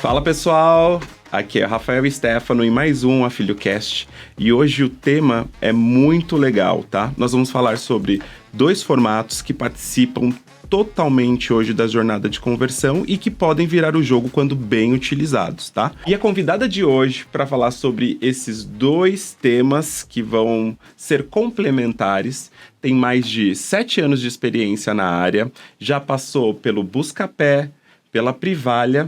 Fala pessoal, aqui é Rafael Stefano em mais um AfilhoCast e hoje o tema é muito legal, tá? Nós vamos falar sobre dois formatos que participam totalmente hoje da jornada de conversão e que podem virar o jogo quando bem utilizados, tá? E a convidada de hoje para falar sobre esses dois temas que vão ser complementares tem mais de 7 anos de experiência na área, já passou pelo Buscapé, pela Privalha,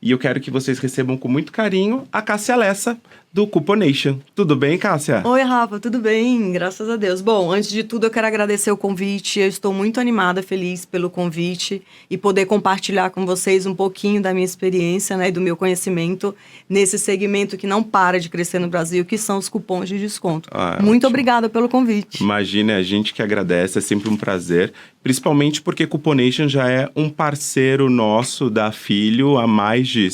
e eu quero que vocês recebam com muito carinho a Cássia Lessa, do Cuponation. Tudo bem, Cássia? Oi, Rafa, tudo bem? Graças a Deus. Bom, antes de tudo, eu quero agradecer o convite. Eu estou muito animada, feliz pelo convite e poder compartilhar com vocês um pouquinho da minha experiência, né, e do meu conhecimento nesse segmento que não para de crescer no Brasil, que são os cupons de desconto. Muito obrigada pelo convite. Imagina, a gente que agradece, é sempre um prazer, principalmente porque Cuponation já é um parceiro nosso da Filho há mais de,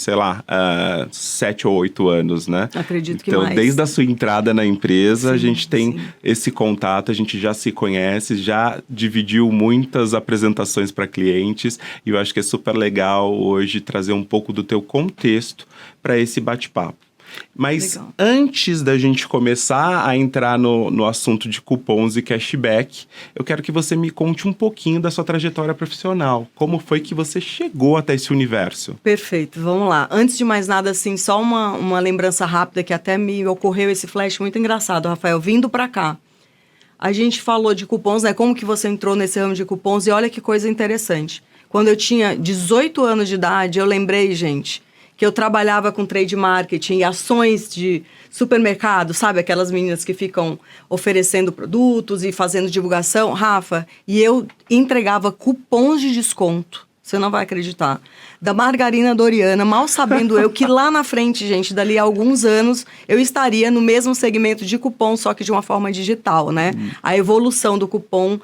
7 ou 8 anos, né? Acredito que então, mais. desde a sua entrada na empresa, Sim, a gente tem sim. esse contato, a gente já se conhece, já dividiu muitas apresentações para clientes e eu acho que é super legal hoje trazer um pouco do teu contexto para esse bate-papo. Mas Legal. Antes da gente começar a entrar no assunto de cupons e cashback, eu quero que você me conte um pouquinho da sua trajetória profissional. Como foi que você chegou até esse universo? Perfeito, vamos lá. Antes de mais nada, assim, só uma lembrança rápida que até me ocorreu esse flash muito engraçado, Rafael. Vindo pra cá, a gente falou de cupons, né? Como que você entrou nesse ramo de cupons? E olha que coisa interessante. Quando eu tinha 18 anos de idade, eu lembrei, gente, que eu trabalhava com trade marketing e ações de supermercado, sabe? Aquelas meninas que ficam oferecendo produtos e fazendo divulgação. Rafa, e eu entregava cupons de desconto. Você não vai acreditar. Da margarina Doriana, mal sabendo eu que lá na frente, gente, dali a alguns anos, eu estaria no mesmo segmento de cupom, só que de uma forma digital, né? A evolução do cupom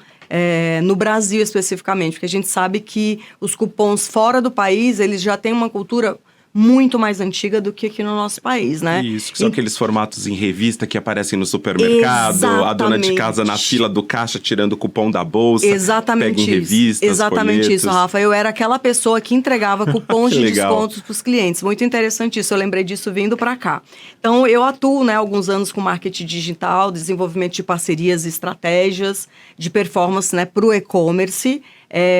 no Brasil especificamente, porque a gente sabe que os cupons fora do país, eles já têm uma cultura muito mais antiga do que aqui no nosso país, né? Isso, que são aqueles formatos em revista que aparecem no supermercado, Exatamente. A dona de casa na fila do caixa tirando o cupom da bolsa, Exatamente pega em isso. revistas, Exatamente folhetos. isso, Rafa. Eu era aquela pessoa que entregava cupons Que de legal. descontos para os clientes. Muito interessante isso, eu lembrei disso vindo para cá. Então, eu atuo, né, alguns anos com marketing digital, desenvolvimento de parcerias e estratégias de performance, né, para o e-commerce.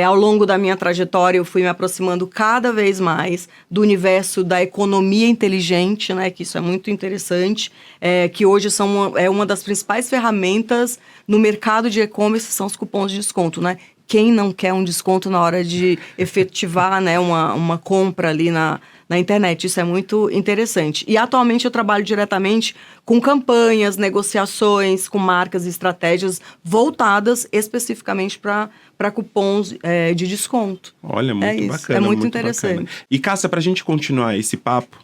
Ao longo da minha trajetória, eu fui me aproximando cada vez mais do universo da economia inteligente, né, que isso é muito interessante, que hoje é uma das principais ferramentas no mercado de e-commerce, são os cupons de desconto, né? Quem não quer um desconto na hora de efetivar, né, uma compra ali na internet? Isso é muito interessante. E atualmente eu trabalho diretamente com campanhas, negociações, com marcas e estratégias voltadas especificamente para cupons de desconto. Olha, muito bacana. É muito interessante. Bacana. E Cássia, para a gente continuar esse papo,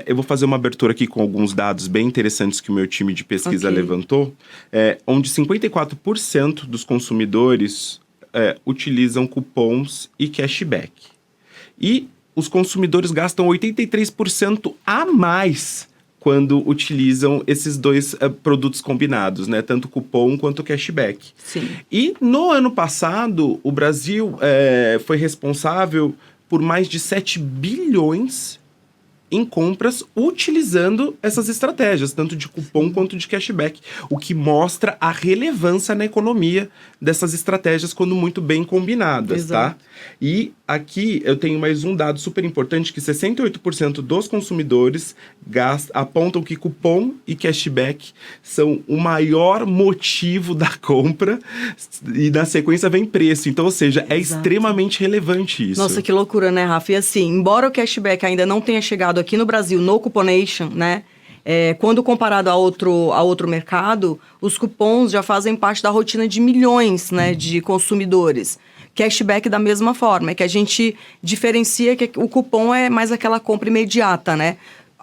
eu vou fazer uma abertura aqui com alguns dados bem interessantes que o meu time de pesquisa levantou, onde 54% dos consumidores utilizam cupons e cashback. E os consumidores gastam 83% a mais quando utilizam esses dois produtos combinados, né? Tanto cupom quanto cashback. Sim. E no ano passado, o Brasil foi responsável por mais de 7 bilhões em compras utilizando essas estratégias, tanto de cupom quanto de cashback, o que mostra a relevância na economia dessas estratégias quando muito bem combinadas, Exato. tá? E aqui eu tenho mais um dado super importante, que 68% dos consumidores apontam que cupom e cashback são o maior motivo da compra e na sequência vem preço. Então, ou seja, é extremamente relevante isso. Nossa, que loucura, né, Rafa? E assim, embora o cashback ainda não tenha chegado aqui no Brasil, no Cuponation, né? Quando comparado a outro mercado, os cupons já fazem parte da rotina de milhões, né, de consumidores. Cashback da mesma forma, é que a gente diferencia que o cupom é mais aquela compra imediata, né?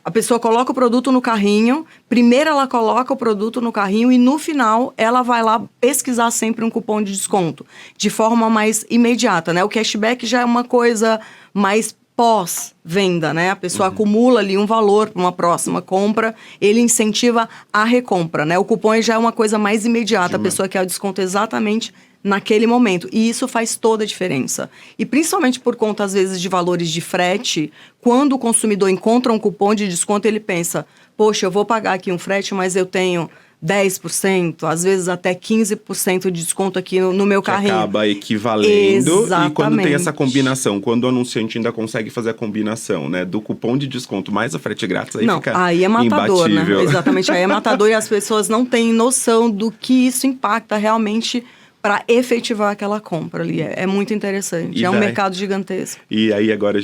A pessoa coloca o produto no carrinho, primeiro ela coloca o produto no carrinho e no final ela vai lá pesquisar sempre um cupom de desconto, de forma mais imediata, né? O cashback já é uma coisa mais pós-venda, né? A pessoa acumula ali um valor para uma próxima compra, ele incentiva a recompra, né? O cupom já é uma coisa mais imediata, a pessoa quer o desconto exatamente naquele momento. E isso faz toda a diferença. E principalmente por conta, às vezes, de valores de frete, quando o consumidor encontra um cupom de desconto, ele pensa, poxa, eu vou pagar aqui um frete, mas eu tenho 10%, às vezes até 15% de desconto aqui no meu carrinho. Acaba equivalendo. Exatamente. E quando tem essa combinação, quando o anunciante ainda consegue fazer a combinação, né, do cupom de desconto mais o frete grátis, aí não, fica aí é matador, imbatível. né? Exatamente, aí é matador e as pessoas não têm noção do que isso impacta realmente para efetivar aquela compra ali. É muito interessante. É um mercado gigantesco. E aí agora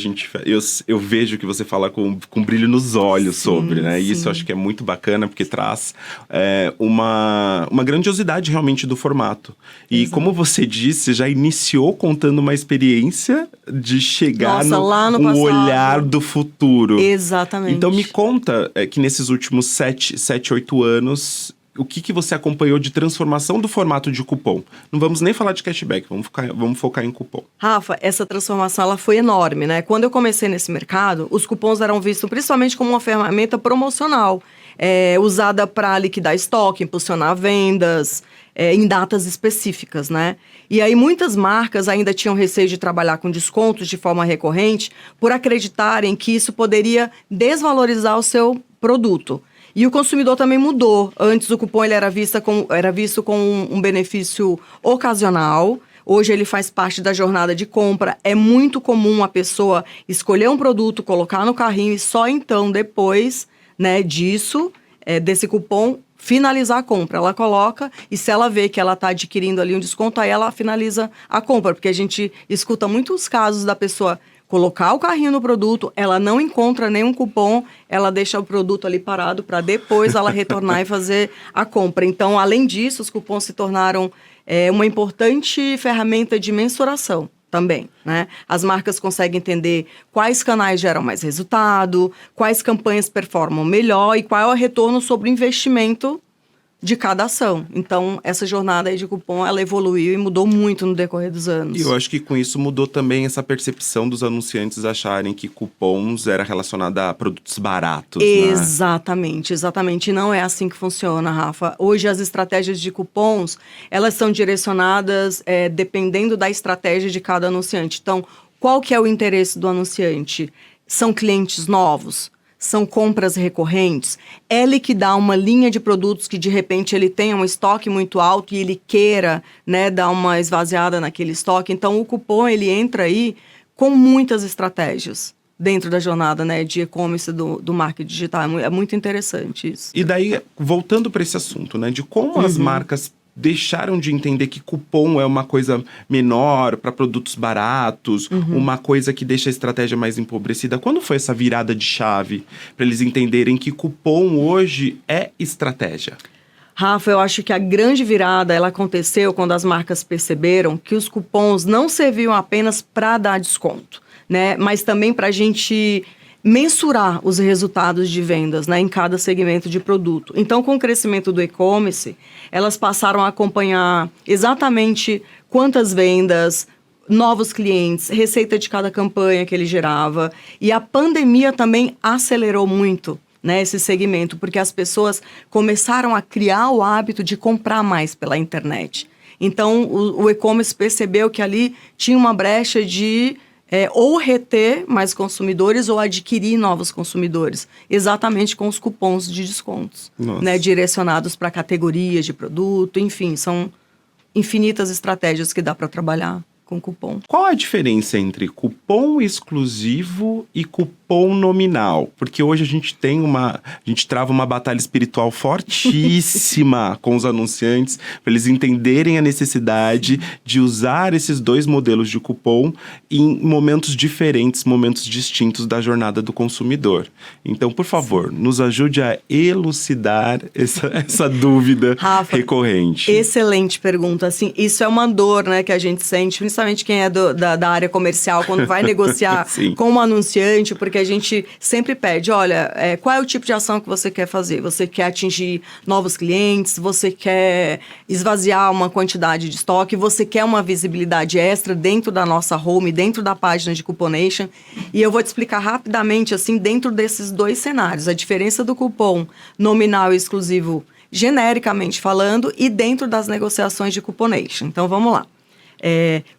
eu vejo que você fala com brilho nos olhos sobre, né? E isso eu acho que é muito bacana, porque traz uma grandiosidade realmente do formato. E exato. Como você disse, já iniciou contando uma experiência de chegar lá no passado, olhar do futuro. Exatamente. Então me conta que nesses últimos 7, 8 anos... O que você acompanhou de transformação do formato de cupom? Não vamos nem falar de cashback, vamos focar em cupom. Rafa, essa transformação ela foi enorme, né? Quando eu comecei nesse mercado, os cupons eram vistos principalmente como uma ferramenta promocional, usada para liquidar estoque, impulsionar vendas, em datas específicas, né? E aí muitas marcas ainda tinham receio de trabalhar com descontos de forma recorrente por acreditarem que isso poderia desvalorizar o seu produto. E o consumidor também mudou. Antes o cupom ele era visto com um benefício ocasional. Hoje ele faz parte da jornada de compra. É muito comum a pessoa escolher um produto, colocar no carrinho e só então, depois, né, desse cupom, finalizar a compra. Ela coloca e se ela vê que ela está adquirindo ali um desconto, aí ela finaliza a compra. Porque a gente escuta muitos casos da pessoa colocar o carrinho no produto, ela não encontra nenhum cupom, ela deixa o produto ali parado para depois ela retornar e fazer a compra. Então, além disso, os cupons se tornaram uma importante ferramenta de mensuração também, né? As marcas conseguem entender quais canais geram mais resultado, quais campanhas performam melhor e qual é o retorno sobre o investimento de cada ação. Então, essa jornada aí de cupom, ela evoluiu e mudou muito no decorrer dos anos. E eu acho que com isso mudou também essa percepção dos anunciantes acharem que cupons era relacionado a produtos baratos, Exatamente, né? Exatamente. E não é assim que funciona, Rafa. Hoje, as estratégias de cupons, elas são direcionadas dependendo da estratégia de cada anunciante. Então, qual que é o interesse do anunciante? São clientes novos? São compras recorrentes, é liquidar uma linha de produtos que de repente ele tenha um estoque muito alto e ele queira, né, dar uma esvaziada naquele estoque. Então o cupom ele entra aí com muitas estratégias dentro da jornada, né, de e-commerce do marketing digital. É muito interessante isso. E daí, voltando para esse assunto, né, de como as marcas deixaram de entender que cupom é uma coisa menor para produtos baratos, uma coisa que deixa a estratégia mais empobrecida. Quando foi essa virada de chave para eles entenderem que cupom hoje é estratégia? Rafa, eu acho que a grande virada ela aconteceu quando as marcas perceberam que os cupons não serviam apenas para dar desconto, né? Mas também para a gente mensurar os resultados de vendas, né, em cada segmento de produto. Então, com o crescimento do e-commerce, elas passaram a acompanhar exatamente quantas vendas, novos clientes, receita de cada campanha que ele gerava. E a pandemia também acelerou muito, né, esse segmento, porque as pessoas começaram a criar o hábito de comprar mais pela internet. Então, o e-commerce percebeu que ali tinha uma brecha de ou reter mais consumidores ou adquirir novos consumidores, exatamente com os cupons de descontos, né, direcionados para categorias de produto, enfim, são infinitas estratégias que dá para trabalhar com cupom. Qual a diferença entre cupom exclusivo e cupom nominal? Porque hoje a gente trava uma batalha espiritual fortíssima com os anunciantes, para eles entenderem a necessidade de usar esses dois modelos de cupom em momentos diferentes, momentos distintos da jornada do consumidor. Então, por favor, nos ajude a elucidar essa dúvida, Rafa, recorrente. Excelente pergunta. Assim, isso é uma dor, né, que a gente sente, principalmente quem é da área comercial, quando vai negociar com um anunciante, porque a gente sempre pede, olha, qual é o tipo de ação que você quer fazer? Você quer atingir novos clientes? Você quer esvaziar uma quantidade de estoque? Você quer uma visibilidade extra dentro da nossa home, dentro da página de Cuponation? E eu vou te explicar rapidamente, assim, dentro desses dois cenários. A diferença do cupom nominal e exclusivo genericamente falando, e dentro das negociações de couponation. Então, vamos lá.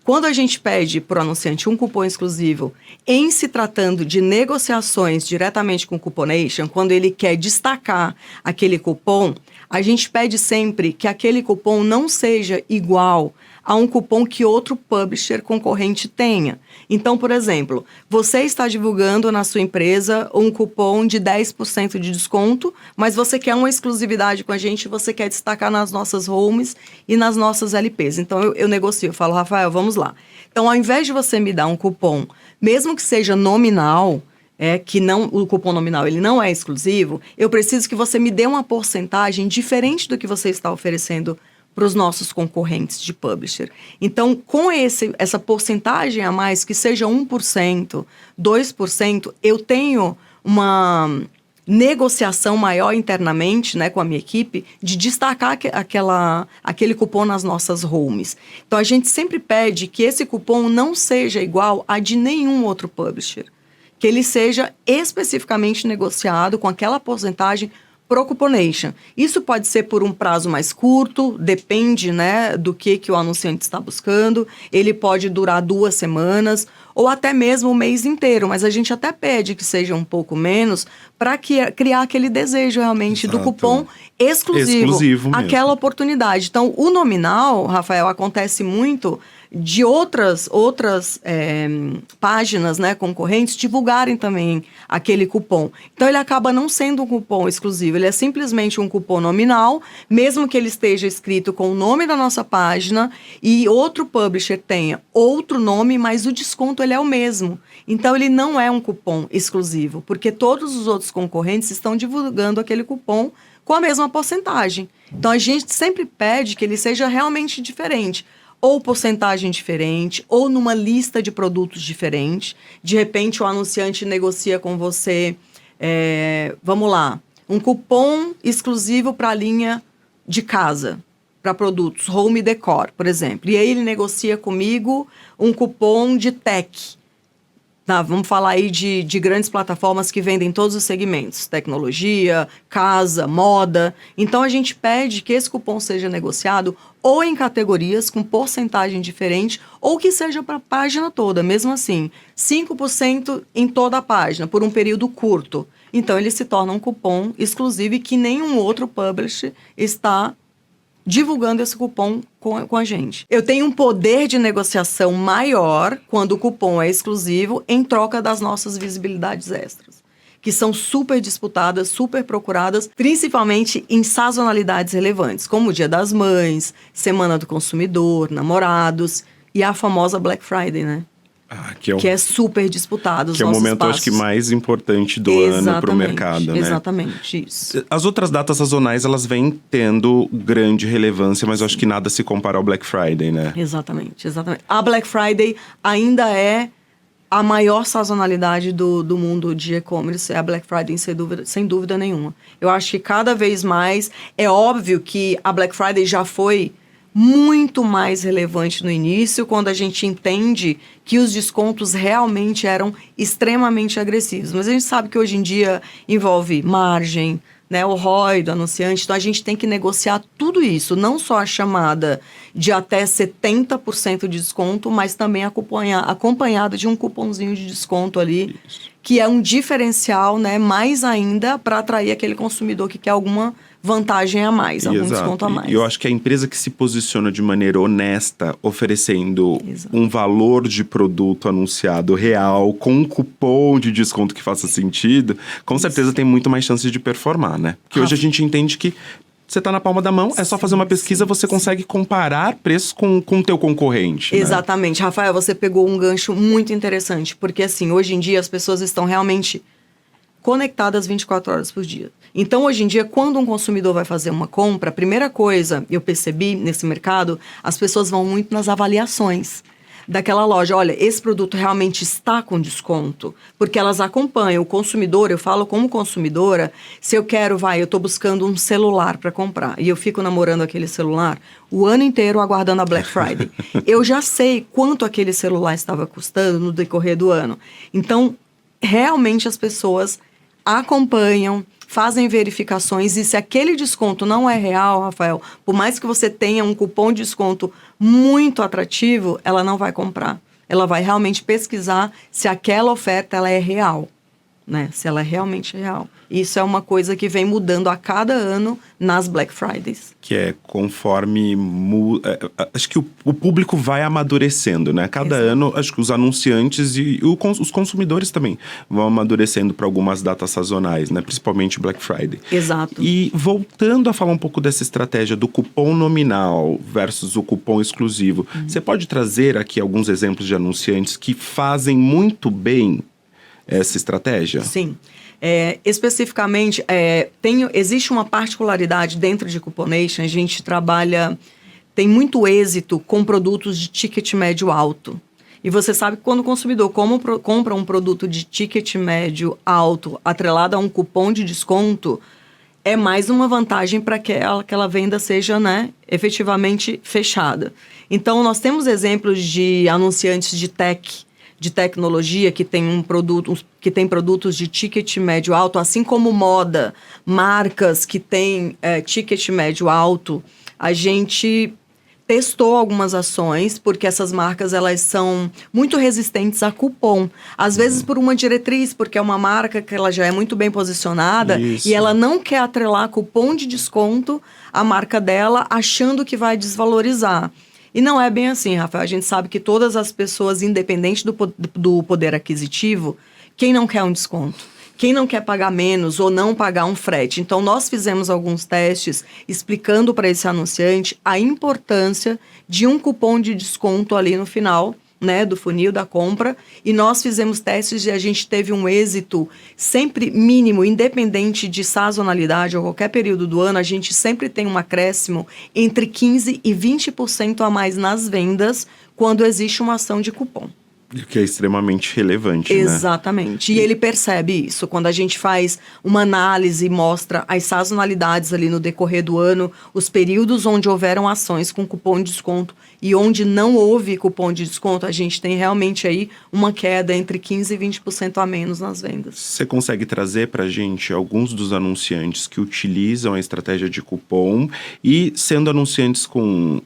Quando a gente pede para o anunciante um cupom exclusivo, em se tratando de negociações diretamente com o couponation, quando ele quer destacar aquele cupom, a gente pede sempre que aquele cupom não seja igual a um cupom que outro publisher concorrente tenha. Então, por exemplo, você está divulgando na sua empresa um cupom de 10% de desconto, mas você quer uma exclusividade com a gente, você quer destacar nas nossas homes e nas nossas LPs. Então, eu negocio, eu falo, Rafael, vamos lá. Então, ao invés de você me dar um cupom, mesmo que seja nominal, que não, o cupom nominal ele não é exclusivo, eu preciso que você me dê uma porcentagem diferente do que você está oferecendo para os nossos concorrentes de publisher. Então, com essa porcentagem a mais, que seja 1%, 2%, eu tenho uma negociação maior internamente, né, com a minha equipe, de destacar aquele cupom nas nossas homes. Então, a gente sempre pede que esse cupom não seja igual a de nenhum outro publisher. Que ele seja especificamente negociado com aquela porcentagem pro couponation. Isso pode ser por um prazo mais curto, depende, né, do que o anunciante está buscando. Ele pode durar 2 semanas ou até mesmo o mês inteiro, mas a gente até pede que seja um pouco menos para criar aquele desejo realmente do cupom exclusivo aquela oportunidade. Então, o nominal, Rafael, acontece muito de outras páginas, né, concorrentes divulgarem também aquele cupom. Então, ele acaba não sendo um cupom exclusivo, ele é simplesmente um cupom nominal, mesmo que ele esteja escrito com o nome da nossa página e outro publisher tenha outro nome, mas o desconto ele é o mesmo. Então, ele não é um cupom exclusivo, porque todos os outros concorrentes estão divulgando aquele cupom com a mesma porcentagem. Então, a gente sempre pede que ele seja realmente diferente. Ou porcentagem diferente, ou numa lista de produtos diferente. De repente, o anunciante negocia com você, vamos lá, um cupom exclusivo para a linha de casa, para produtos, home decor, por exemplo. E aí ele negocia comigo um cupom de tech. Vamos falar aí de grandes plataformas que vendem todos os segmentos, tecnologia, casa, moda. Então, a gente pede que esse cupom seja negociado ou em categorias com porcentagem diferente, ou que seja para a página toda, mesmo assim, 5% em toda a página, por um período curto. Então, ele se torna um cupom exclusivo e que nenhum outro publisher está divulgando esse cupom com a gente. Eu tenho um poder de negociação maior quando o cupom é exclusivo em troca das nossas visibilidades extras, que são super disputadas, super procuradas, principalmente em sazonalidades relevantes, como o Dia das Mães, Semana do Consumidor, Namorados e a famosa Black Friday, né? Que é super disputado. Que é o momento, acho que, mais importante do ano para o mercado, né? Exatamente, isso. As outras datas sazonais, elas vêm tendo grande relevância, mas eu acho que nada se compara ao Black Friday, né? Exatamente. A Black Friday ainda é a maior sazonalidade do mundo de e-commerce, é a Black Friday, sem dúvida nenhuma. Eu acho que cada vez mais, é óbvio que a Black Friday já foi muito mais relevante no início, quando a gente entende que os descontos realmente eram extremamente agressivos. Mas a gente sabe que hoje em dia envolve margem, né, o ROI do anunciante, então a gente tem que negociar tudo isso, não só a chamada de até 70% de desconto, mas também acompanhado de um cupomzinho de desconto ali, que é um diferencial, né, mais ainda para atrair aquele consumidor que quer alguma vantagem a mais, algum desconto a mais. E eu acho que a empresa que se posiciona de maneira honesta, oferecendo um valor de produto anunciado real, com um cupom de desconto que faça sentido, com certeza tem muito mais chance de performar, né? Porque hoje a gente entende que você está na palma da mão, é só fazer uma pesquisa, você consegue comparar preços com o teu concorrente. Exatamente. Né? Rafael, você pegou um gancho muito interessante, porque assim, hoje em dia as pessoas estão realmente conectadas 24 horas por dia. Então, hoje em dia, quando um consumidor vai fazer uma compra, a primeira coisa, eu percebi nesse mercado, as pessoas vão muito nas avaliações daquela loja. Olha, esse produto realmente está com desconto, porque elas acompanham o consumidor. Eu falo como consumidora, se eu estou buscando um celular para comprar e eu fico namorando aquele celular o ano inteiro aguardando a Black Friday. Eu já sei quanto aquele celular estava custando no decorrer do ano. Então, realmente as pessoas acompanham, fazem verificações, e se aquele desconto não é real, Rafael, por mais que você tenha um cupom de desconto muito atrativo, ela não vai comprar. Ela vai realmente pesquisar se aquela oferta ela é real, né? Se ela é realmente real. Isso é uma coisa que vem mudando a cada ano nas Black Fridays. Que é conforme... acho que o público vai amadurecendo, né? Cada ano, acho que os anunciantes e os consumidores também vão amadurecendo para algumas datas sazonais, né? Principalmente Black Friday. Exato. E voltando a falar um pouco dessa estratégia do cupom nominal versus o cupom exclusivo, você pode trazer aqui alguns exemplos de anunciantes que fazem muito bem essa estratégia? Sim. Especificamente, existe uma particularidade dentro de Cuponation. A gente tem muito êxito com produtos de ticket médio alto. E você sabe que quando o consumidor compra um produto de ticket médio alto atrelado a um cupom de desconto, é mais uma vantagem para que aquela venda seja, né, efetivamente fechada. Então, nós temos exemplos de anunciantes de tecnologia que tem produtos de ticket médio alto, assim como moda, marcas que têm ticket médio alto. A gente testou algumas ações, porque essas marcas elas são muito resistentes a cupom. Às vezes por uma diretriz, porque é uma marca que ela já é muito bem posicionada. Isso. E ela não quer atrelar cupom de desconto à marca dela, achando que vai desvalorizar. E não é bem assim, Rafael. A gente sabe que todas as pessoas, independente do poder aquisitivo, quem não quer um desconto? Quem não quer pagar menos ou não pagar um frete? Então, nós fizemos alguns testes explicando para esse anunciante a importância de um cupom de desconto ali no final, né, do funil da compra, e nós fizemos testes e a gente teve um êxito sempre mínimo, independente de sazonalidade ou qualquer período do ano. A gente sempre tem um acréscimo entre 15% e 20% a mais nas vendas quando existe uma ação de cupom. Que é extremamente relevante, Exatamente. né? E ele percebe isso. Quando a gente faz uma análise e mostra as sazonalidades ali no decorrer do ano, os períodos onde houveram ações com cupom de desconto e onde não houve cupom de desconto, a gente tem realmente aí uma queda entre 15% e 20% a menos nas vendas. Você consegue trazer para a gente alguns dos anunciantes que utilizam a estratégia de cupom e sendo anunciantes com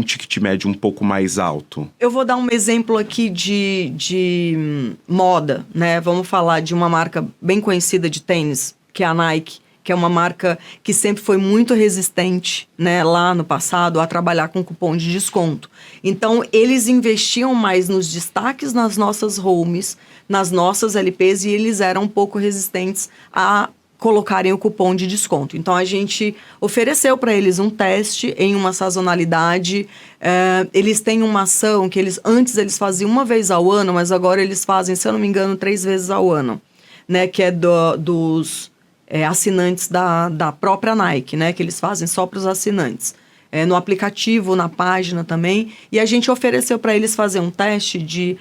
ticket médio um pouco mais alto? Eu vou dar um exemplo aqui de moda, né? Vamos falar de uma marca bem conhecida de tênis, que é a Nike, que é uma marca que sempre foi muito resistente, né, lá no passado, a trabalhar com cupom de desconto. Então, eles investiam mais nos destaques nas nossas homes, nas nossas LPs, e eles eram um pouco resistentes a colocarem o cupom de desconto. Então, a gente ofereceu para eles um teste em uma sazonalidade. Eles têm uma ação que antes eles faziam uma vez ao ano, mas agora eles fazem, se eu não me engano, 3 vezes ao ano, né, que é dos assinantes da própria Nike, né, que eles fazem só para os assinantes. No aplicativo, na página também. E a gente ofereceu para eles fazer um teste de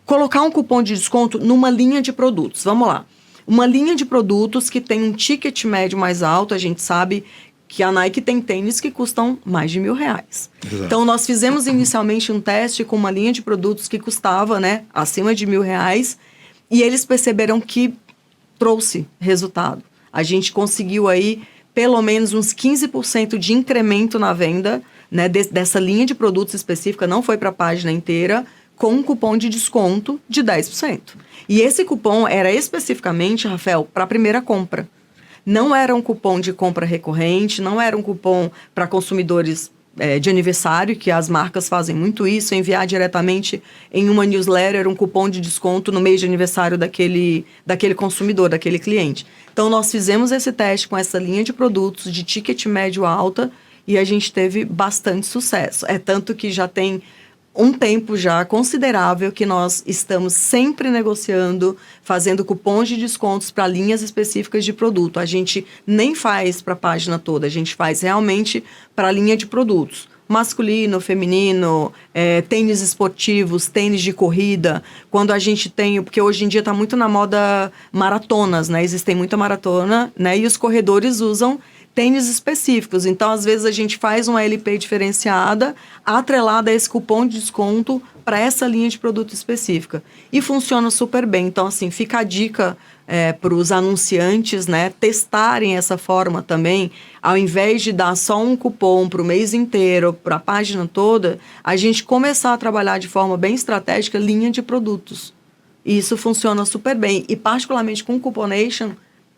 colocar um cupom de desconto numa linha de produtos. Vamos lá. Uma linha de produtos que tem um ticket médio mais alto. A gente sabe que a Nike tem tênis que custam mais de R$1.000. Exato. Então, nós fizemos inicialmente um teste com uma linha de produtos que custava, né, acima de R$1.000. E eles perceberam que trouxe resultado. A gente conseguiu aí pelo menos uns 15% de incremento na venda, né, dessa linha de produtos específica, não foi para a página inteira, com um cupom de desconto de 10%. E esse cupom era especificamente, Rafael, para a primeira compra. Não era um cupom de compra recorrente, não era um cupom para consumidores de aniversário, que as marcas fazem muito isso, enviar diretamente em uma newsletter um cupom de desconto no mês de aniversário daquele consumidor, daquele cliente. Então, nós fizemos esse teste com essa linha de produtos de ticket médio alta e a gente teve bastante sucesso. É tanto que já tem um tempo já considerável que nós estamos sempre negociando, fazendo cupons de descontos para linhas específicas de produto. A gente nem faz para a página toda, a gente faz realmente para a linha de produtos. Masculino, feminino, tênis esportivos, tênis de corrida. Quando a gente tem... Porque hoje em dia está muito na moda maratonas, né? Existem muita maratona, né? E os corredores usam tênis específicos. Então, às vezes, a gente faz uma LP diferenciada, atrelada a esse cupom de desconto para essa linha de produto específica. E funciona super bem. Então, assim, fica a dica para os anunciantes, né, testarem essa forma também. Ao invés de dar só um cupom para o mês inteiro, para a página toda, a gente começar a trabalhar de forma bem estratégica linha de produtos. E isso funciona super bem. E, particularmente com o Cuponation,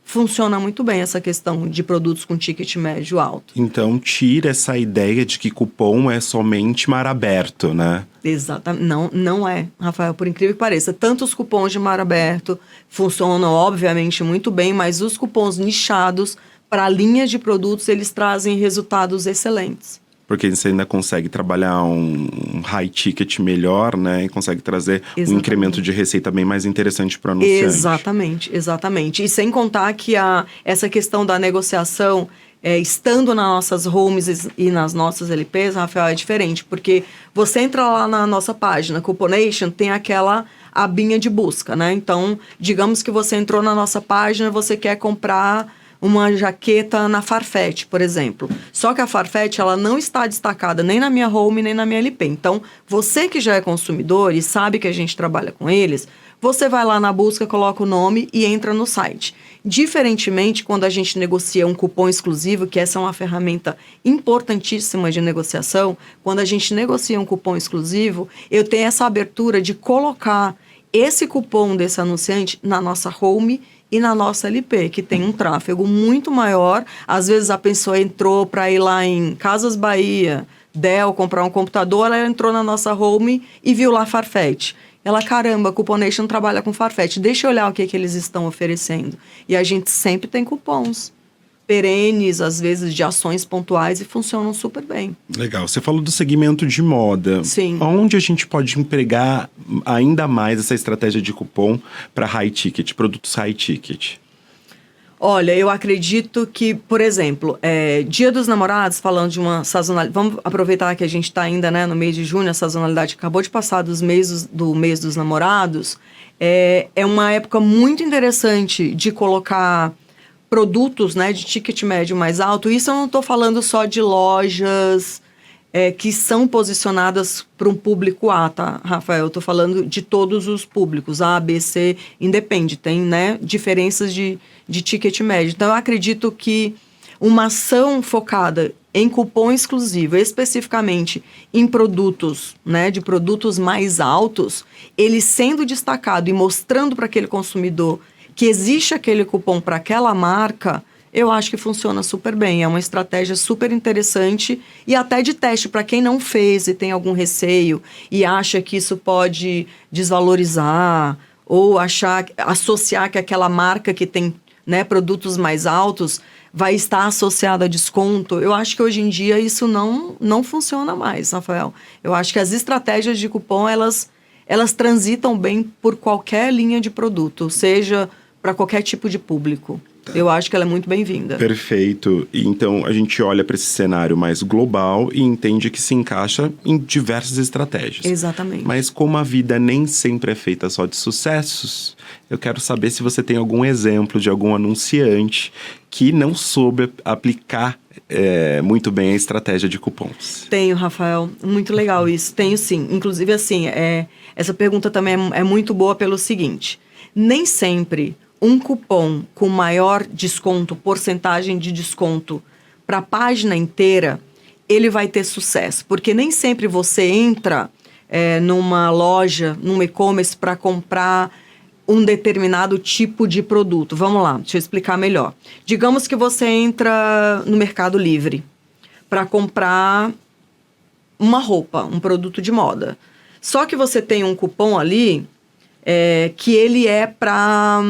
funciona muito bem essa questão de produtos com ticket médio alto. Então, tira essa ideia de que cupom é somente mar aberto, né? Exatamente. Não é, Rafael, por incrível que pareça. Tanto os cupons de mar aberto funcionam, obviamente, muito bem, mas os cupons nichados para linhas de produtos, eles trazem resultados excelentes. Porque você ainda consegue trabalhar um high ticket melhor, né? E consegue trazer um incremento de receita bem mais interessante para o anunciante. Exatamente. E sem contar que essa questão da negociação, estando nas nossas homes e nas nossas LPs, Rafael, é diferente. Porque você entra lá na nossa página, Cuponation, tem aquela abinha de busca, né? Então, digamos que você entrou na nossa página, você quer comprar uma jaqueta na Farfetch, por exemplo. Só que a Farfetch, ela não está destacada nem na minha home, nem na minha LP. Então, você que já é consumidor e sabe que a gente trabalha com eles, você vai lá na busca, coloca o nome e entra no site. Diferentemente, quando a gente negocia um cupom exclusivo, que essa é uma ferramenta importantíssima de negociação, quando a gente negocia um cupom exclusivo, eu tenho essa abertura de colocar esse cupom desse anunciante na nossa home e na nossa LP, que tem um tráfego muito maior. Às vezes a pessoa entrou para ir lá em Casas Bahia, Dell, comprar um computador, ela entrou na nossa home e viu lá Farfetch. Ela, caramba, Cuponation trabalha com Farfetch, deixa eu olhar o que eles estão oferecendo. E a gente sempre tem cupons perenes, às vezes de ações pontuais, e funcionam super bem. Legal. Você falou do segmento de moda. Sim. Onde a gente pode empregar ainda mais essa estratégia de cupom para high ticket, produtos high ticket? Olha, eu acredito que, por exemplo, Dia dos Namorados, falando de uma sazonalidade, vamos aproveitar que a gente está ainda, né, no mês de junho, a sazonalidade acabou de passar do mês dos namorados, é uma época muito interessante de colocar produtos, né, de ticket médio mais alto. Isso eu não estou falando só de lojas que são posicionadas para um público A, tá, Rafael? Eu estou falando de todos os públicos, A, B, C, independe, tem, né, diferenças de ticket médio. Então, eu acredito que uma ação focada em cupom exclusivo, especificamente em produtos, né, de produtos mais altos, ele sendo destacado e mostrando para aquele consumidor que existe aquele cupom para aquela marca, eu acho que funciona super bem. É uma estratégia super interessante e até de teste para quem não fez e tem algum receio e acha que isso pode desvalorizar ou associar que aquela marca que tem, né, produtos mais altos vai estar associada a desconto. Eu acho que hoje em dia isso não funciona mais, Rafael. Eu acho que as estratégias de cupom, elas transitam bem por qualquer linha de produto, seja para qualquer tipo de público. Eu acho que ela é muito bem-vinda. Perfeito. E então, a gente olha para esse cenário mais global e entende que se encaixa em diversas estratégias. Exatamente. Mas como a vida nem sempre é feita só de sucessos, eu quero saber se você tem algum exemplo de algum anunciante que não soube aplicar muito bem a estratégia de cupons. Tenho, Rafael. Muito legal isso. Tenho sim. Inclusive, assim, essa pergunta também é muito boa pelo seguinte. Nem sempre um cupom com maior desconto, porcentagem de desconto para a página inteira, ele vai ter sucesso. Porque nem sempre você entra numa loja, num e-commerce para comprar um determinado tipo de produto. Vamos lá, deixa eu explicar melhor. Digamos que você entra no Mercado Livre para comprar uma roupa, um produto de moda. Só que você tem um cupom ali que ele é para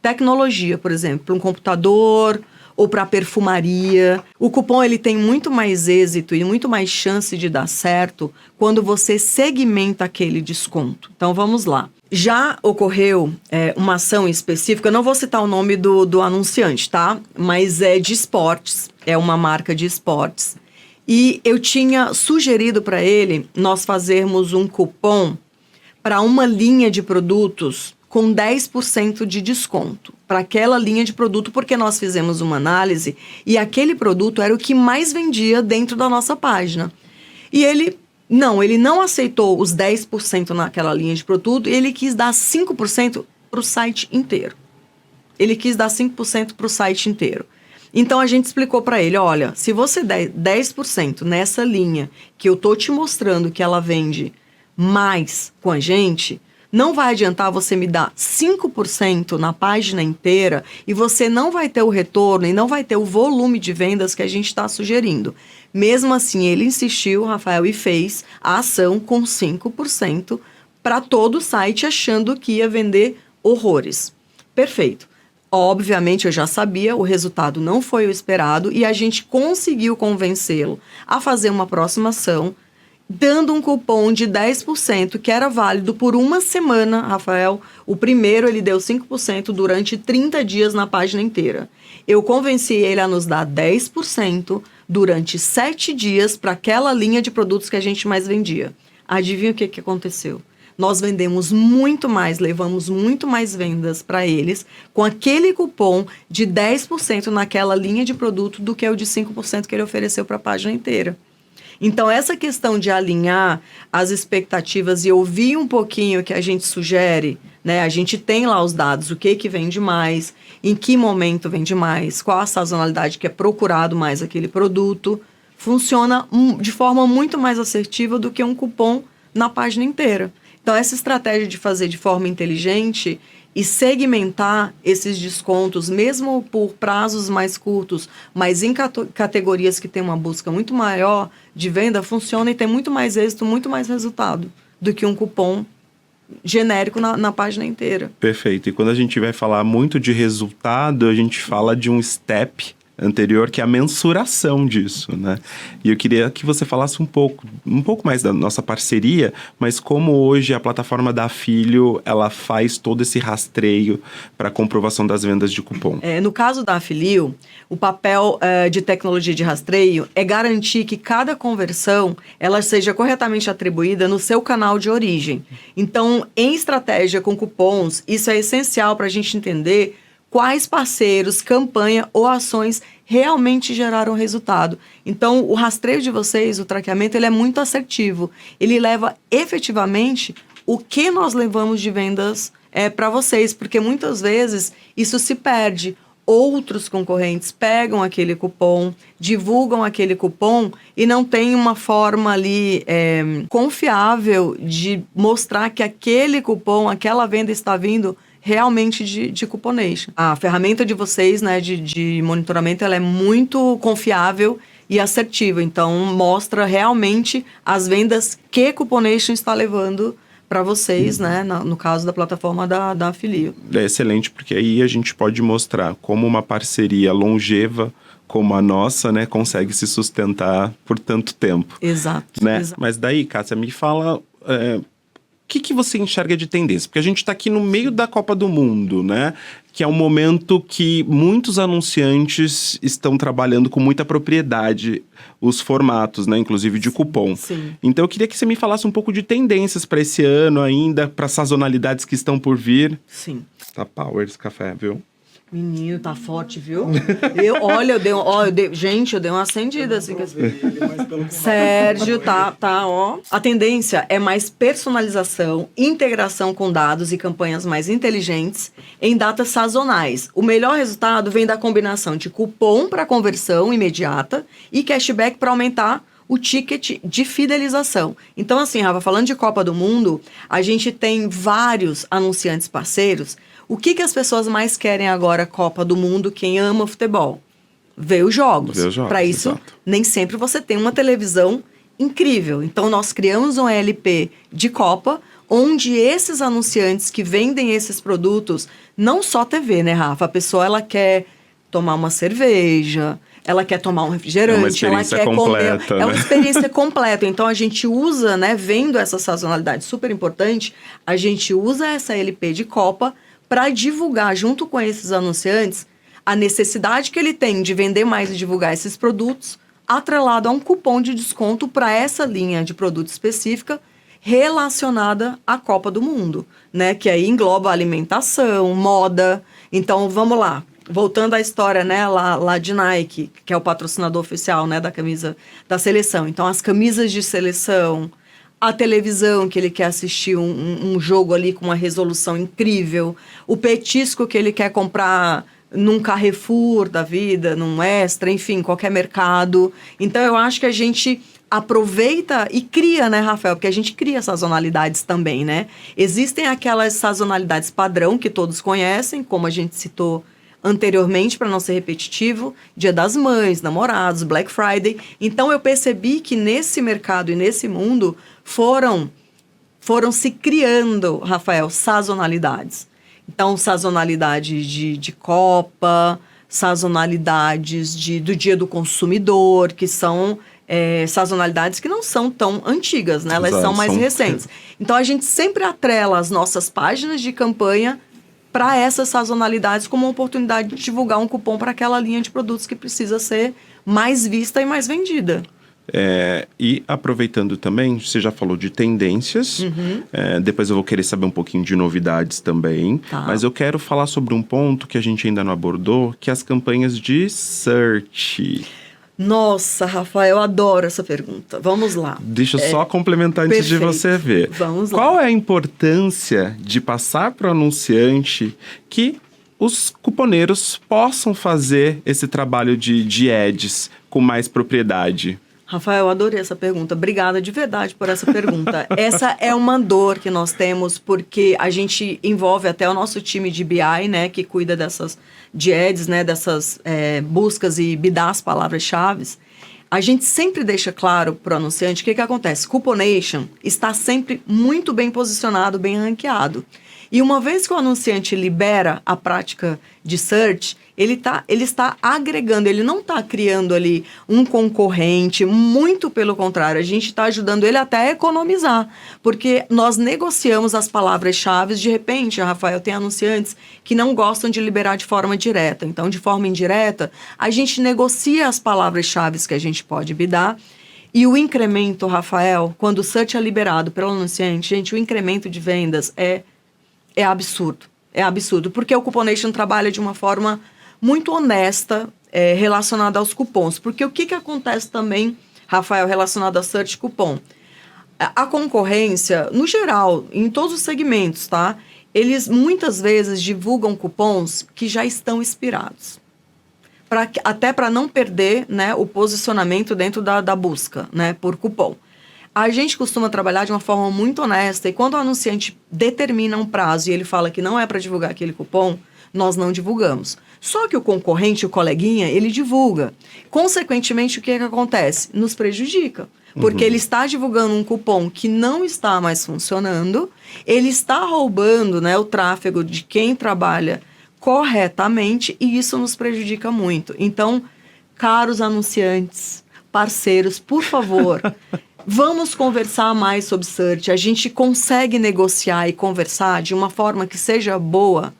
tecnologia, por exemplo, para um computador ou para perfumaria. O cupom ele tem muito mais êxito e muito mais chance de dar certo quando você segmenta aquele desconto. Então, vamos lá. Já ocorreu uma ação específica, eu não vou citar o nome do anunciante, tá? Mas é de esportes, é uma marca de esportes. E eu tinha sugerido para ele nós fazermos um cupom para uma linha de produtos com 10% de desconto para aquela linha de produto, porque nós fizemos uma análise e aquele produto era o que mais vendia dentro da nossa página. E ele Não, ele não aceitou os 10% naquela linha de produto, ele quis dar 5% para o site inteiro. Ele quis dar 5% para o site inteiro. Então, a gente explicou para ele, olha, se você der 10% nessa linha que eu tô te mostrando que ela vende mais com a gente, não vai adiantar você me dar 5% na página inteira e você não vai ter o retorno e não vai ter o volume de vendas que a gente está sugerindo. Mesmo assim, ele insistiu, Rafael, e fez a ação com 5% para todo o site, achando que ia vender horrores. Perfeito. Obviamente, eu já sabia, o resultado não foi o esperado e a gente conseguiu convencê-lo a fazer uma próxima ação, dando um cupom de 10% que era válido por uma semana, Rafael. O primeiro ele deu 5% durante 30 dias na página inteira. Eu convenci ele a nos dar 10% durante 7 dias para aquela linha de produtos que a gente mais vendia. Adivinha o que aconteceu? Nós vendemos muito mais, levamos muito mais vendas para eles com aquele cupom de 10% naquela linha de produto do que o de 5% que ele ofereceu para a página inteira. Então, essa questão de alinhar as expectativas e ouvir um pouquinho o que a gente sugere, né? A gente tem lá os dados, o que vende mais, em que momento vende mais, qual a sazonalidade que é procurado mais aquele produto, funciona de forma muito mais assertiva do que um cupom na página inteira. Então, essa estratégia de fazer de forma inteligente e segmentar esses descontos, mesmo por prazos mais curtos, mas em categorias que têm uma busca muito maior de venda, funciona e tem muito mais êxito, muito mais resultado do que um cupom genérico na página inteira. Perfeito. E quando a gente vai falar muito de resultado, a gente fala de um step anterior, que é a mensuração disso, né? E eu queria que você falasse um pouco mais da nossa parceria, mas como hoje a plataforma da Afilio, ela faz todo esse rastreio para comprovação das vendas de cupom. No caso da Afilio, o papel de tecnologia de rastreio é garantir que cada conversão ela seja corretamente atribuída no seu canal de origem. Então, em estratégia com cupons, isso é essencial para a gente entender quais parceiros, campanha ou ações realmente geraram resultado. Então, o rastreio de vocês, o traqueamento, ele é muito assertivo. Ele leva efetivamente o que nós levamos de vendas para vocês, porque muitas vezes isso se perde. Outros concorrentes pegam aquele cupom, divulgam aquele cupom e não tem uma forma ali confiável de mostrar que aquele cupom, aquela venda está vindo realmente de cuponation. A ferramenta de vocês, né, de monitoramento, ela é muito confiável e assertiva. Então, mostra realmente as vendas que cuponation está levando para vocês, né, no caso da plataforma da Afilio. É excelente, porque aí a gente pode mostrar como uma parceria longeva como a nossa, né, consegue se sustentar por tanto tempo. Exato. Né? Exato. Mas daí, Cássia, me fala... O que você enxerga de tendência? Porque a gente está aqui no meio da Copa do Mundo, né? Que é um momento que muitos anunciantes estão trabalhando com muita propriedade os formatos, né? Inclusive de cupom. Sim. Então eu queria que você me falasse um pouco de tendências para esse ano ainda, para sazonalidades que estão por vir. Sim. Tá power esse café, viu? Menino, tá forte, viu? Gente, eu dei uma acendida assim. Sérgio, tá, ó. A tendência é mais personalização, integração com dados e campanhas mais inteligentes em datas sazonais. O melhor resultado vem da combinação de cupom para conversão imediata e cashback para aumentar o ticket de fidelização. Então, assim, Rafa, falando de Copa do Mundo, a gente tem vários anunciantes parceiros. O que as pessoas mais querem agora, Copa do Mundo, quem ama futebol? Ver os jogos. Para isso, exato. Nem sempre você tem uma televisão incrível. Então, nós criamos um LP de Copa, onde esses anunciantes que vendem esses produtos, não só TV, né, Rafa? A pessoa, ela quer tomar uma cerveja, ela quer tomar um refrigerante, ela quer comer. Né? É uma experiência completa. Então, a gente usa, né, vendo essa sazonalidade super importante, a gente usa essa LP de Copa para divulgar, junto com esses anunciantes, a necessidade que ele tem de vender mais e divulgar esses produtos, atrelado a um cupom de desconto para essa linha de produto específica relacionada à Copa do Mundo, né? Que aí engloba alimentação, moda. Então, vamos lá. Voltando à história, né, lá de Nike, que é o patrocinador oficial, né, da camisa da seleção. Então, as camisas de seleção, a televisão que ele quer assistir um jogo ali com uma resolução incrível, o petisco que ele quer comprar num Carrefour da vida, num Extra, enfim, qualquer mercado. Então, eu acho que a gente aproveita e cria, né, Rafael? Porque a gente cria sazonalidades também, né? Existem aquelas sazonalidades padrão que todos conhecem, como a gente citou anteriormente, para não ser repetitivo, Dia das Mães, Namorados, Black Friday. Então, eu percebi que nesse mercado e nesse mundo foram se criando, Rafael, sazonalidades. Então, sazonalidade de Copa, sazonalidades do Dia do Consumidor, que são sazonalidades que não são tão antigas, né? Elas são mais recentes. Então, a gente sempre atrela as nossas páginas de campanha para essas sazonalidades como uma oportunidade de divulgar um cupom para aquela linha de produtos que precisa ser mais vista e mais vendida. E aproveitando também, você já falou de tendências, depois eu vou querer saber um pouquinho de novidades também, mas eu quero falar sobre um ponto que a gente ainda não abordou, que é as campanhas de search. Nossa, Rafael, eu adoro essa pergunta. Vamos lá. Deixa eu só complementar antes de você ver. Vamos lá. Qual é a importância de passar para o anunciante que os cuponeiros possam fazer esse trabalho de ads com mais propriedade? Rafael, eu adorei essa pergunta. Obrigada de verdade por essa pergunta. Essa é uma dor que nós temos, porque a gente envolve até o nosso time de BI, né, que cuida de ads, né, dessas buscas e bidar as palavras-chave. A gente sempre deixa claro para o anunciante o que acontece. Cuponation está sempre muito bem posicionado, bem ranqueado. E uma vez que o anunciante libera a prática de search, ele está agregando, ele não está criando ali um concorrente, muito pelo contrário, a gente está ajudando ele até a economizar, porque nós negociamos as palavras-chave. De repente, Rafael, tem anunciantes que não gostam de liberar de forma direta, então de forma indireta, a gente negocia as palavras-chave que a gente pode bidar. E o incremento, Rafael, quando o search é liberado pelo anunciante, gente, o incremento de vendas é absurdo. É absurdo, porque o Cuponation trabalha de uma forma muito honesta relacionada aos cupons. Porque o que acontece também, Rafael, relacionado a search cupom? A concorrência, no geral, em todos os segmentos, tá? Eles muitas vezes divulgam cupons que já estão expirados. Até para não perder, né, o posicionamento dentro da busca, né, por cupom. A gente costuma trabalhar de uma forma muito honesta, e quando o anunciante determina um prazo e ele fala que não é para divulgar aquele cupom, nós não divulgamos. Só que o concorrente, o coleguinha, ele divulga. Consequentemente, o que acontece? Nos prejudica. Porque ele está divulgando um cupom que não está mais funcionando, ele está roubando, né, o tráfego de quem trabalha corretamente, e isso nos prejudica muito. Então, caros anunciantes, parceiros, por favor, vamos conversar mais sobre search. A gente consegue negociar e conversar de uma forma que seja boa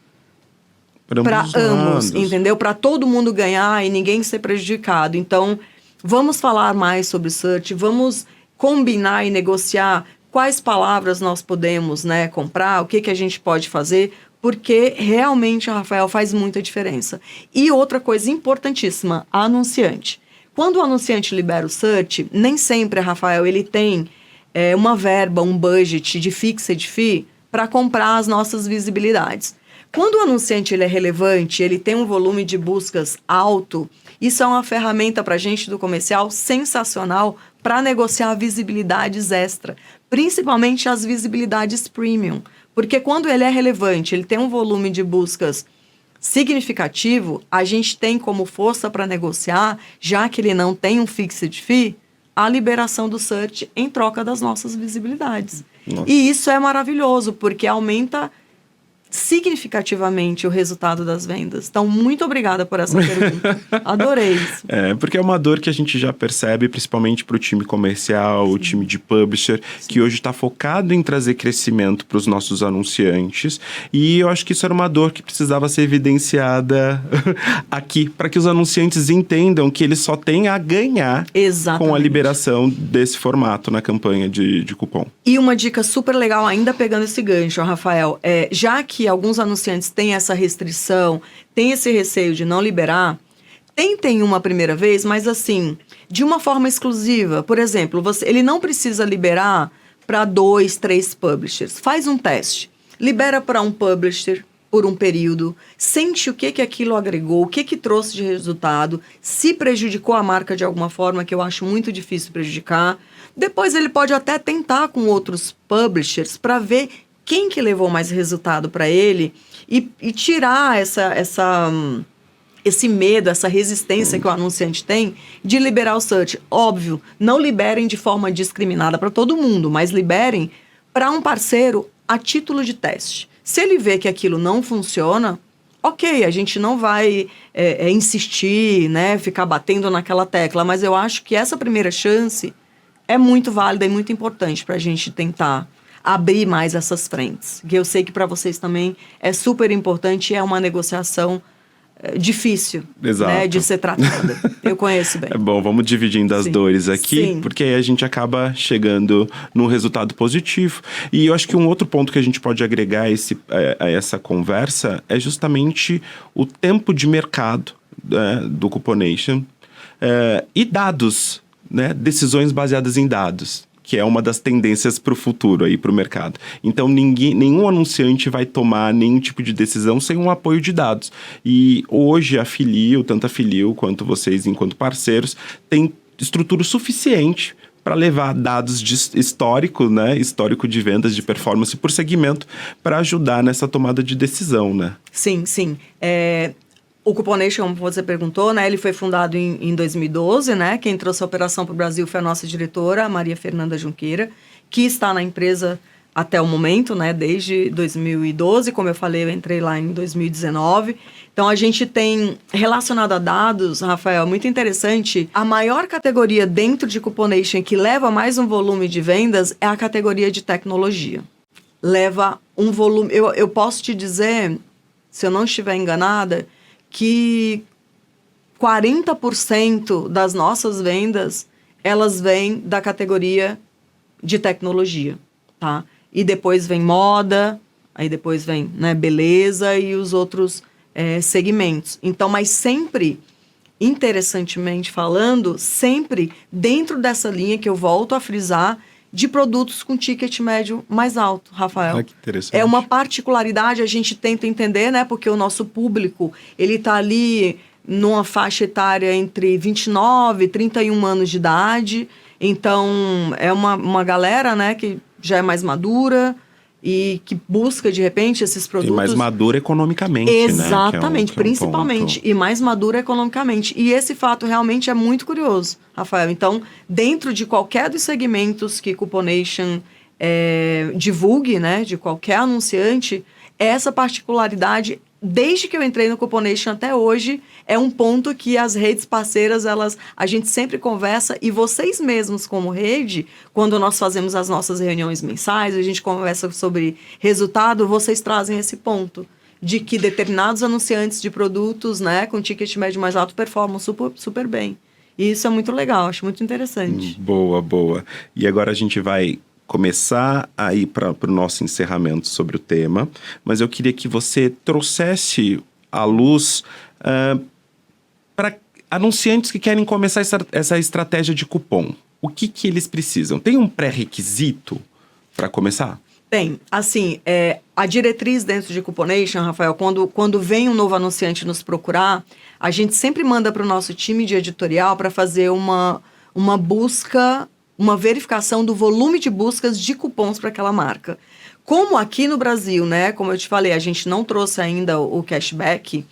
para ambos, entendeu? Para todo mundo ganhar e ninguém ser prejudicado. Então, vamos falar mais sobre search, vamos combinar e negociar quais palavras nós podemos, né, comprar, o que a gente pode fazer, porque realmente, Rafael, faz muita diferença. E outra coisa importantíssima, anunciante. Quando o anunciante libera o search, nem sempre, Rafael, ele tem uma verba, um budget de fixed fee para comprar as nossas visibilidades. Quando o anunciante ele é relevante, ele tem um volume de buscas alto, isso é uma ferramenta para a gente do comercial sensacional para negociar visibilidades extra, principalmente as visibilidades premium. Porque quando ele é relevante, ele tem um volume de buscas significativo, a gente tem como força para negociar, já que ele não tem um fixed fee, a liberação do search em troca das nossas visibilidades. Nossa. E isso é maravilhoso, porque aumenta significativamente o resultado das vendas. Então, muito obrigada por essa pergunta. Adorei isso. Porque é uma dor que a gente já percebe, principalmente para o time comercial, o time de publisher, que hoje está focado em trazer crescimento para os nossos anunciantes. E eu acho que isso era uma dor que precisava ser evidenciada aqui, para que os anunciantes entendam que eles só têm a ganhar com a liberação desse formato na campanha de cupom. E uma dica super legal, ainda pegando esse gancho, Rafael, já que alguns anunciantes têm essa restrição, têm esse receio de não liberar, tentem uma primeira vez, mas assim, de uma forma exclusiva. Por exemplo, ele não precisa liberar para 2, 3 publishers. Faz um teste. Libera para um publisher por um período, sente o que aquilo agregou, o que trouxe de resultado, se prejudicou a marca de alguma forma, que eu acho muito difícil prejudicar. Depois ele pode até tentar com outros publishers para ver quem que levou mais resultado para ele e tirar esse medo, essa resistência que o anunciante tem de liberar o search. Óbvio, não liberem de forma discriminada para todo mundo, mas liberem para um parceiro a título de teste. Se ele vê que aquilo não funciona, ok, a gente não vai insistir, né, ficar batendo naquela tecla, mas eu acho que essa primeira chance é muito válida e muito importante para a gente tentar abrir mais essas frentes. Que eu sei que para vocês também é super importante e é uma negociação difícil, né, de ser tratada. Eu conheço bem. É bom, vamos dividindo as dores aqui, Sim. Porque aí a gente acaba chegando num resultado positivo. E eu acho que um outro ponto que a gente pode agregar a essa conversa é justamente o tempo de mercado do Cuponation e dados, né, decisões baseadas em dados, que é uma das tendências para o futuro aí, para o mercado. Então, nenhum anunciante vai tomar nenhum tipo de decisão sem um apoio de dados. E hoje a Filio, tanto a Filio quanto vocês, enquanto parceiros, têm estrutura suficiente para levar dados de histórico, né? Histórico de vendas, de performance por segmento, para ajudar nessa tomada de decisão, né? Sim, sim. O Cuponation, como você perguntou, né, ele foi fundado em 2012, né? Quem trouxe a operação para o Brasil foi a nossa diretora, a Maria Fernanda Junqueira, que está na empresa até o momento, né? Desde 2012, como eu falei, eu entrei lá em 2019. Então, a gente tem, relacionado a dados, Rafael, muito interessante, a maior categoria dentro de Cuponation que leva mais um volume de vendas é a categoria de tecnologia. Leva um volume, eu posso te dizer, se eu não estiver enganada, que 40% das nossas vendas, elas vêm da categoria de tecnologia, tá? E depois vem moda, aí depois vem, né, beleza e os outros segmentos. Então, mas sempre, interessantemente falando, sempre dentro dessa linha que eu volto a frisar, de produtos com ticket médio mais alto, Rafael. Ah, que interessante. É uma particularidade, a gente tenta entender, né? Porque o nosso público, ele tá ali numa faixa etária entre 29 e 31 anos de idade. Então, é uma galera, né, que já é mais madura e que busca, de repente, esses produtos... E mais madura economicamente, Exatamente, né? Que é um principalmente. ponto. E mais madura economicamente. E esse fato realmente é muito curioso, Rafael. Então, dentro de qualquer dos segmentos que Cuponation divulgue, né, de qualquer anunciante, essa particularidade, desde que eu entrei no Cuponation até hoje, é um ponto que as redes parceiras, a gente sempre conversa, e vocês mesmos como rede, quando nós fazemos as nossas reuniões mensais, a gente conversa sobre resultado, vocês trazem esse ponto de que determinados anunciantes de produtos, né, com ticket médio mais alto performam super bem. E isso é muito legal, acho muito interessante. Boa, boa. E agora a gente vai começar a ir para o nosso encerramento sobre o tema, mas eu queria que você trouxesse à luz para anunciantes que querem começar essa estratégia de cupom. O que eles precisam? Tem um pré-requisito para começar? Tem. Assim, a diretriz dentro de Cuponation, Rafael, quando vem um novo anunciante nos procurar, a gente sempre manda para o nosso time de editorial para fazer uma busca, uma verificação do volume de buscas de cupons para aquela marca. Como aqui no Brasil, né, como eu te falei, a gente não trouxe ainda o cashback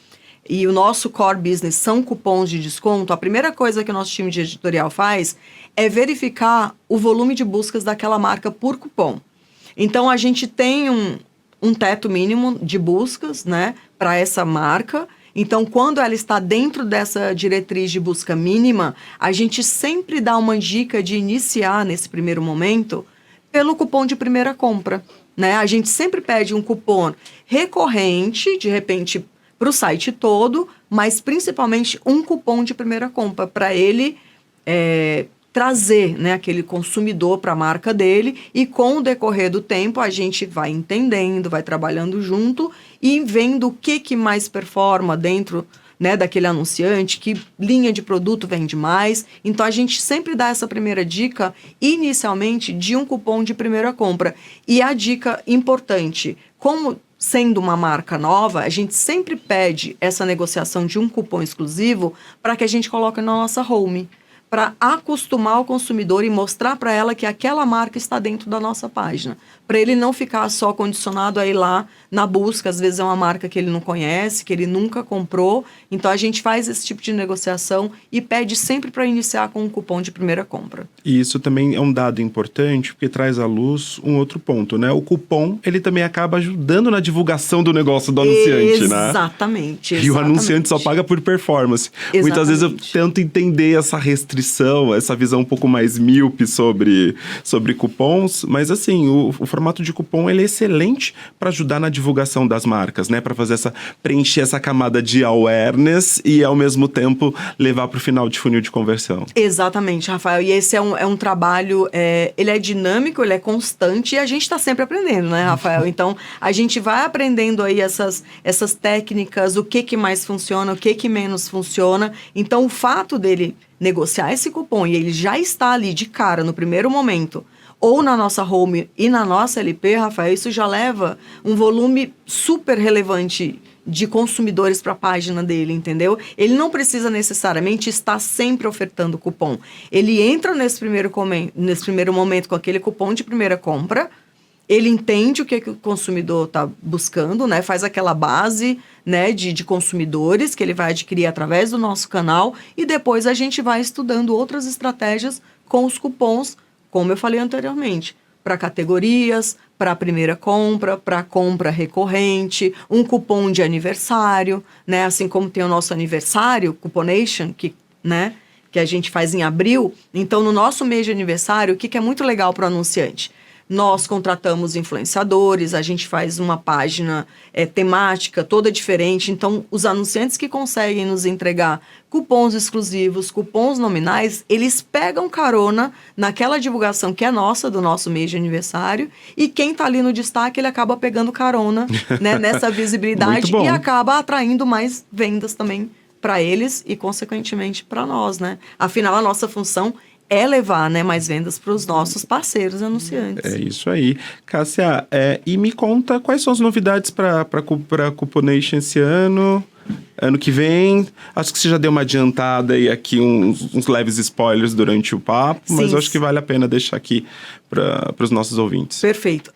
e o nosso core business são cupons de desconto, a primeira coisa que o nosso time de editorial faz é verificar o volume de buscas daquela marca por cupom. Então, a gente tem um teto mínimo de buscas, né, para essa marca. Então, quando ela está dentro dessa diretriz de busca mínima, a gente sempre dá uma dica de iniciar, nesse primeiro momento, pelo cupom de primeira compra, né? A gente sempre pede um cupom recorrente, de repente, para o site todo, mas principalmente um cupom de primeira compra, para ele trazer, né, aquele consumidor para a marca dele, e com o decorrer do tempo a gente vai entendendo, vai trabalhando junto e vendo o que mais performa dentro né, daquele anunciante, que linha de produto vende mais. Então, a gente sempre dá essa primeira dica, inicialmente, de um cupom de primeira compra. E a dica importante, como sendo uma marca nova, a gente sempre pede essa negociação de um cupom exclusivo para que a gente coloque na nossa home, para acostumar o consumidor e mostrar para ela que aquela marca está dentro da nossa página, para ele não ficar só condicionado a ir lá na busca, às vezes é uma marca que ele não conhece, que ele nunca comprou, então a gente faz esse tipo de negociação e pede sempre para iniciar com um cupom de primeira compra. E isso também é um dado importante, porque traz à luz um outro ponto, né? O cupom, ele também acaba ajudando na divulgação do negócio do anunciante, né? Exatamente. E o anunciante só paga por performance. Exatamente. Muitas vezes eu tento entender essa restrição, essa visão um pouco mais míope sobre cupons, mas assim, o formato de cupom, ele é excelente para ajudar na divulgação das marcas, né? Para fazer preencher essa camada de awareness e, ao mesmo tempo, levar para o final de funil de conversão. Exatamente, Rafael. E esse é um trabalho, ele é dinâmico, ele é constante e a gente está sempre aprendendo, né, Rafael? Então, a gente vai aprendendo aí essas técnicas, o que mais funciona, o que menos funciona. Então, o fato dele negociar esse cupom e ele já está ali de cara no primeiro momento, ou na nossa home e na nossa LP, Rafael, isso já leva um volume super relevante de consumidores para a página dele, entendeu? Ele não precisa necessariamente estar sempre ofertando cupom. Ele entra nesse primeiro momento com aquele cupom de primeira compra, ele entende o que o consumidor está buscando, né? Faz aquela base, né, de consumidores que ele vai adquirir através do nosso canal e depois a gente vai estudando outras estratégias com os cupons, como eu falei anteriormente, para categorias, para a primeira compra, para compra recorrente, um cupom de aniversário, né? Assim como tem o nosso aniversário, Cuponation, né, que a gente faz em abril. Então, no nosso mês de aniversário, o que é muito legal para o anunciante? Nós contratamos influenciadores, a gente faz uma página temática toda diferente. Então, os anunciantes que conseguem nos entregar cupons exclusivos, cupons nominais, eles pegam carona naquela divulgação que é nossa, do nosso mês de aniversário. E quem está ali no destaque, ele acaba pegando carona, né, nessa visibilidade e acaba atraindo mais vendas também para eles e, consequentemente, para nós, né? Afinal, a nossa função é levar, né, mais vendas para os nossos parceiros anunciantes. É isso aí. Cássia, e me conta quais são as novidades para Cuponation esse ano que vem. Acho que você já deu uma adiantada e aqui uns leves spoilers durante o papo, mas Sim, eu acho que vale a pena deixar aqui para os nossos ouvintes. Perfeito.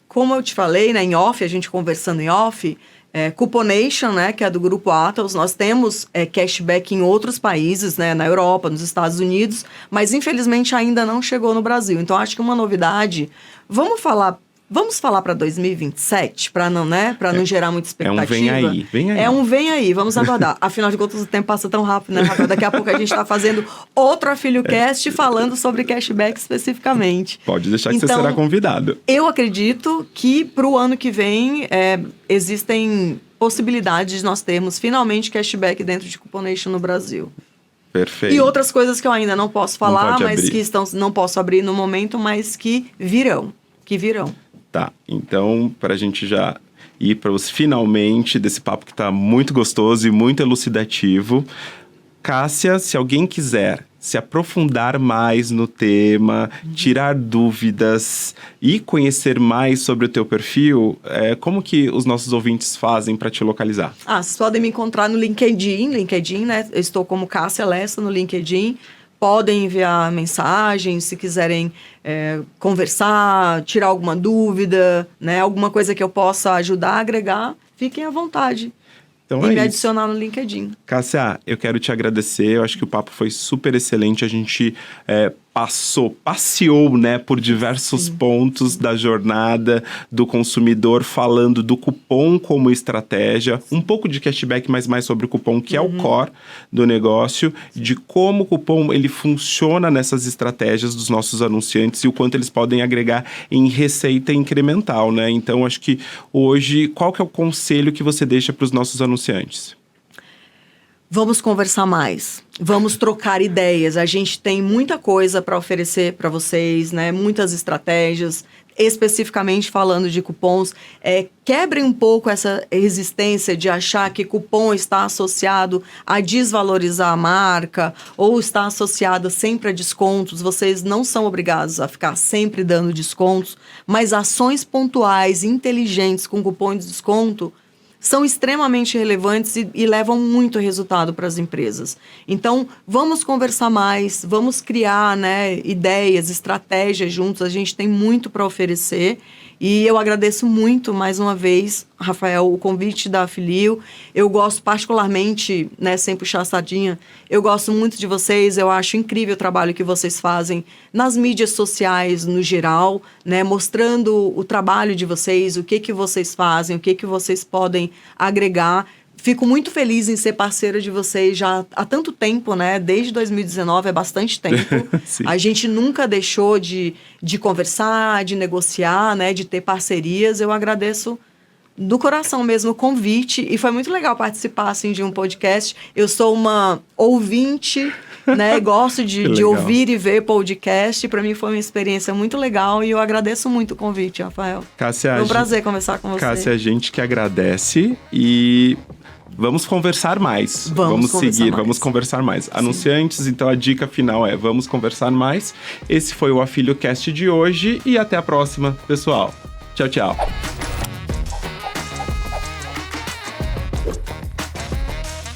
Como eu te falei, né, em off, a gente conversando em off, Cuponation, né, que é do Grupo Atos, nós temos cashback em outros países, né, na Europa, nos Estados Unidos, mas infelizmente ainda não chegou no Brasil. Então, acho que uma novidade, vamos falar para 2027, para não gerar muita expectativa. É um vem aí. É um vem aí, vamos aguardar. Afinal de contas, o tempo passa tão rápido, né, Rafael? Daqui a pouco a gente está fazendo outro AfilioCast falando sobre cashback especificamente. Pode deixar que você será convidado. Eu acredito que para o ano que vem existem possibilidades de nós termos finalmente cashback dentro de Cuponation no Brasil. Perfeito. E outras coisas que eu ainda não posso falar, mas que não posso abrir no momento, mas que virão. Tá, então, para a gente já ir para os finalmente desse papo que está muito gostoso e muito elucidativo. Cássia, se alguém quiser se aprofundar mais no tema, tirar dúvidas e conhecer mais sobre o teu perfil, como que os nossos ouvintes fazem para te localizar? Vocês podem me encontrar no LinkedIn, né? Eu estou como Cássia Lessa no LinkedIn. Podem enviar mensagens, se quiserem conversar, tirar alguma dúvida, né? Alguma coisa que eu possa ajudar a agregar, fiquem à vontade. Então me adicionar no LinkedIn. Cássia, eu quero te agradecer. Eu acho que o papo foi super excelente. A gente passeou, né, por diversos pontos da jornada do consumidor, falando do cupom como estratégia, um pouco de cashback, mas mais sobre o cupom, que é o core do negócio, de como o cupom ele funciona nessas estratégias dos nossos anunciantes e o quanto eles podem agregar em receita incremental, né? Então, acho que hoje, qual que é o conselho que você deixa para os nossos anunciantes? Vamos conversar mais, vamos trocar ideias. A gente tem muita coisa para oferecer para vocês, né? Muitas estratégias, especificamente falando de cupons. Quebrem um pouco essa resistência de achar que cupom está associado a desvalorizar a marca ou está associado sempre a descontos. Vocês não são obrigados a ficar sempre dando descontos, mas ações pontuais, inteligentes com cupom de desconto são extremamente relevantes e levam muito resultado para as empresas. Então, vamos conversar mais, vamos criar, né, ideias, estratégias juntos. A gente tem muito para oferecer. E eu agradeço muito, mais uma vez, Rafael, o convite da Afilio. Eu gosto particularmente, né, sem puxar a sardinha, eu gosto muito de vocês, eu acho incrível o trabalho que vocês fazem nas mídias sociais no geral, né, mostrando o trabalho de vocês, o que vocês fazem, o que vocês podem agregar. Fico muito feliz em ser parceira de vocês já há tanto tempo, né? Desde 2019, é bastante tempo. A gente nunca deixou de conversar, de negociar, né? De ter parcerias. Eu agradeço do coração mesmo o convite. E foi muito legal participar, assim, de um podcast. Eu sou uma ouvinte, né? Gosto de ouvir e ver podcast. Para mim foi uma experiência muito legal e eu agradeço muito o convite, Rafael. Cássia, foi um prazer conversar com você. Cássia, a gente que agradece e... vamos conversar mais. Vamos seguir, vamos conversar mais. Sim. Anunciantes, então a dica final é vamos conversar mais. Esse foi o AfilioCast de hoje e até a próxima, pessoal. Tchau, tchau.